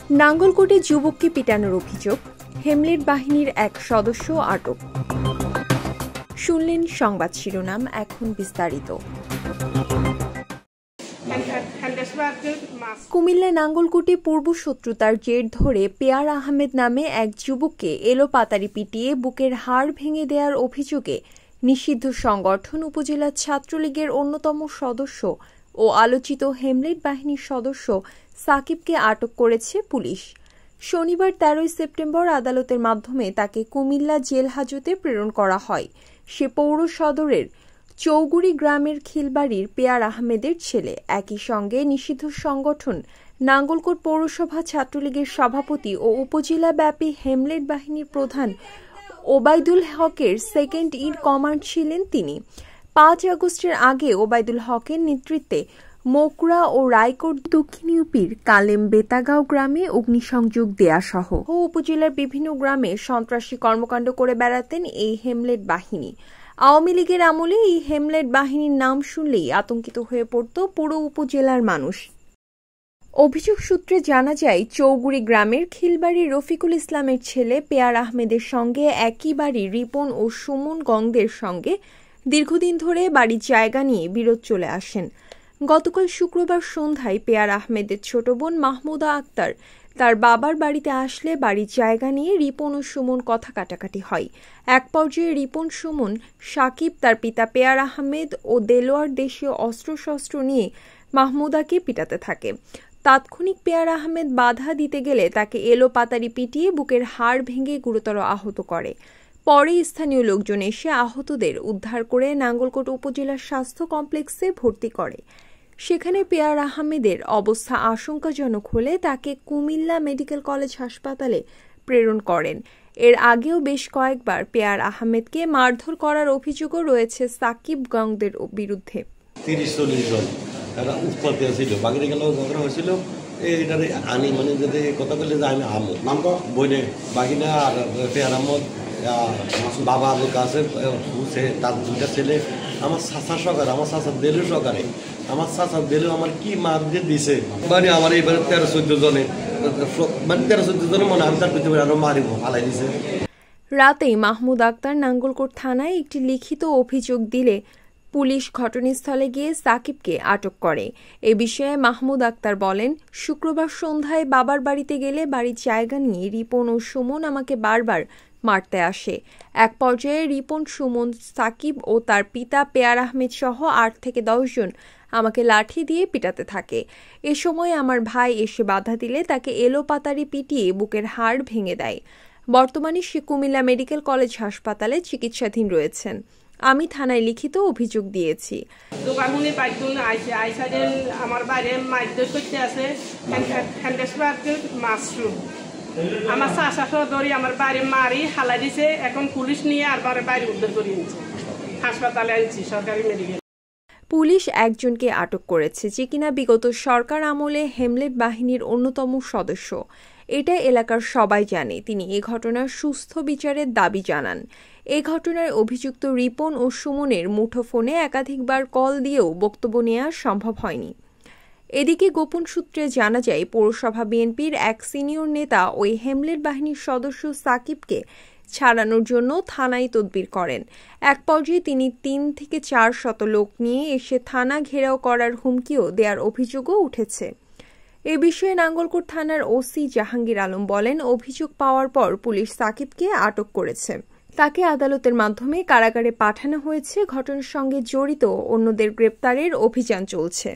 নাঙ্গলকোটে যুবককে পিটানোর অভিযোগ, হেমলেট বাহিনীর এক সদস্য আটক। শুনলেন সংবাদ শিরোনাম, এখন বিস্তারিত। কুমিল্লা নাঙ্গলকোটে পূর্বশত্রুতার জের ধরে পেয়ার আহমেদ নামে এক যুবককে এলোপাতাড়ি পিটিয়ে বুকের হাড় ভেঙে দেওয়ার অভিযোগে নিষিদ্ধ সংগঠন উপজেলা ছাত্রলীগের অন্যতম সদস্য ও আলোচিত হেমলেট বাহিনীর সদস্য সাকিবকে আটক করেছে পুলিশ। শনিবার 13 সেপ্টেম্বর আদালতের মাধ্যমে তাকে কুমিল্লা জেল হাজতে প্রেরণ করা হয়। সে পৌর সদরের চৌগুড়ি গ্রামের খিলবাড়ির পেয়ার আহমেদের ছেলে। একই সঙ্গে নিষিদ্ধ সংগঠন নাঙ্গলকোট পৌরসভা ছাত্রলীগের সভাপতি ও উপজেলাব্যাপী হেমলেট বাহিনীর প্রধান ওবায়দুল হকের সেকেন্ড ইন কমান্ড ছিলেন তিনি। 5 আগস্টের আগে ওবায়দুল হকের নেতৃত্বে মোকরা ও রায়কোট দক্ষিণ ইউপির কালেম বেতাগাঁও গ্রামে অগ্নিসংযোগ দেয়া সহ উপজেলার বিভিন্ন গ্রামে সন্ত্রাসী কর্মকাণ্ড করে বেড়াতেন এই হেমলেট বাহিনী। আওয়ামী লীগের আমলে এই হেমলেট বাহিনীর নাম শুনলেই আতঙ্কিত হয়ে পড়ত পুরো উপজেলার মানুষ। অভিযোগ সূত্রে জানা যায়, চৌগুড়ি গ্রামের খিলবাড়ির রফিকুল ইসলামের ছেলে পেয়ার আহমেদের সঙ্গে একই বাড়ির রিপন ও সুমন গংদের সঙ্গে দীর্ঘদিন ধরে বাড়ির জায়গা নিয়ে বিরোধ চলে আসেন। গতকাল শুক্রবার সন্ধ্যায় পেয়ার আহমেদের ছোট বোন মাহমুদা আক্তার তার বাবার বাড়িতে আসলে বাড়ির জায়গা নিয়ে রিপন ও সুমন কথা কাটাকাটি হয়। এক পর্যায়ে রিপন, সুমন, সাকিব, তার পিতা পেয়ার আহমেদ ও দেলোয়ার দেশীয় অস্ত্রশস্ত্র নিয়ে মাহমুদাকে পিটাতে থাকে। তাৎক্ষণিক পেয়ার আহমেদ বাধা দিতে গেলে তাকে এলোপাতাড়ি পিটিয়ে বুকের হাড় ভেঙে গুরুতর আহত করে। পরে স্থানীয় লোকজন এসে আহতদের উদ্ধার করে নাঙ্গলকোট উপজেলা স্বাস্থ্য কমপ্লেক্সে ভর্তি করে। সেখানে পেয়ার আহমেদের অবস্থা আশঙ্কাজনক হলে তাকে কুমিল্লা মেডিকেল কলেজ হাসপাতালে প্রেরণ করেন। এর আগেও বেশ কয়েকবার পেয়ার আহমেদকে মারধর করার অভিযোগও রয়েছে সাকিব গংদের বিরুদ্ধে। 30-40 জন এরা উৎপাতে ছিল, বাগিরে গেল হয়েছিল এইটারে আনি মানে যদি কথা বললে যে আমি আমো নাম বইলে বাগিনা আর পেয়ার আহমদ বাবা আবু কাছে তার দুইটা ছেলে, আমার চাচা সহকারে, আমার চাচা দেলু সহকারে, আমার চাচা দেলু আমার কি মার দিয়ে দিছে মানে আমার এইবারে 13-14 জনে মানে 13-14 জনে মনে আমি তার ভিতরে আরো মারিব ফালাই দিছে। রাতেই মাহমুদ আক্তার নাঙ্গলকোট থানায় একটি লিখিত অভিযোগ দিলে পুলিশ ঘটনাস্থলে গিয়ে সাকিবকে আটক করে। এ বিষয়ে মাহমুদ আক্তার বলেন, শুক্রবার সন্ধ্যায় বাবার বাড়িতে গেলে বাড়ির জায়গা নিয়ে রিপন ও সুমন আমাকে বারবার মারতে আসে। এক পর্যায়ে রিপন, সুমন, সাকিব ও তার পিতা পেয়ার আহমেদ সহ 8 থেকে 10 জন আমাকে লাঠি দিয়ে পিটাতে থাকে। এ সময় আমার ভাই এসে বাধা দিলে তাকে এলোপাতাড়ি পিটিয়ে বুকের হাড় ভেঙে দেয়। বর্তমানে সে কুমিল্লা মেডিকেল কলেজ হাসপাতালে চিকিৎসাধীন রয়েছেন। আমি থানায় লিখিত অভিযোগ দিয়েছি। আমার বাইরে মারধর করতে আছে, আমার চাষা ধরি আমার বাড়ি মারি হালা দিছে। এখন পুলিশ নিয়ে আর বাড়ি উদ্ধার করে নিচ্ছে, হাসপাতালে আনছি সরকারি মেডিকেল। পুলিশ একজনকে আটক করেছে যে কিনা বিগত সরকার আমলে হেমলেট বাহিনীর অন্যতম সদস্য। এটা এলাকার সবাই জানে। তিনি এ ঘটনার সুস্থ বিচারের দাবি জানান। এ ঘটনায় অভিযুক্ত রিপন ও সুমনের মুঠোফোনে একাধিকবার কল দিয়েও বক্তব্য নেওয়া সম্ভব হয়নি। এদিকে গোপন সূত্রে জানা যায়, পৌরসভা বিএনপির এক সিনিয়র নেতা ওই হেমলেট বাহিনীর সদস্য সাকিবকে ছাড়ানোর জন্য থানায় তদবির করেন। এক পর্যায়ে তিনি 3 থেকে 4 শত লোক নিয়ে এসে থানা ঘেরাও করার হুমকিও দেওয়ার অভিযোগও উঠেছে। এ বিষয়ে নাঙ্গলকোট থানার ওসি জাহাঙ্গীর আলম বলেন, অভিযোগ পাওয়ার পর পুলিশ সাকিবকে আটক করেছে। তাকে আদালতের মাধ্যমে কারাগারে পাঠানো হয়েছে। ঘটনার সঙ্গে জড়িত অন্যদের গ্রেপ্তারের অভিযান চলছে।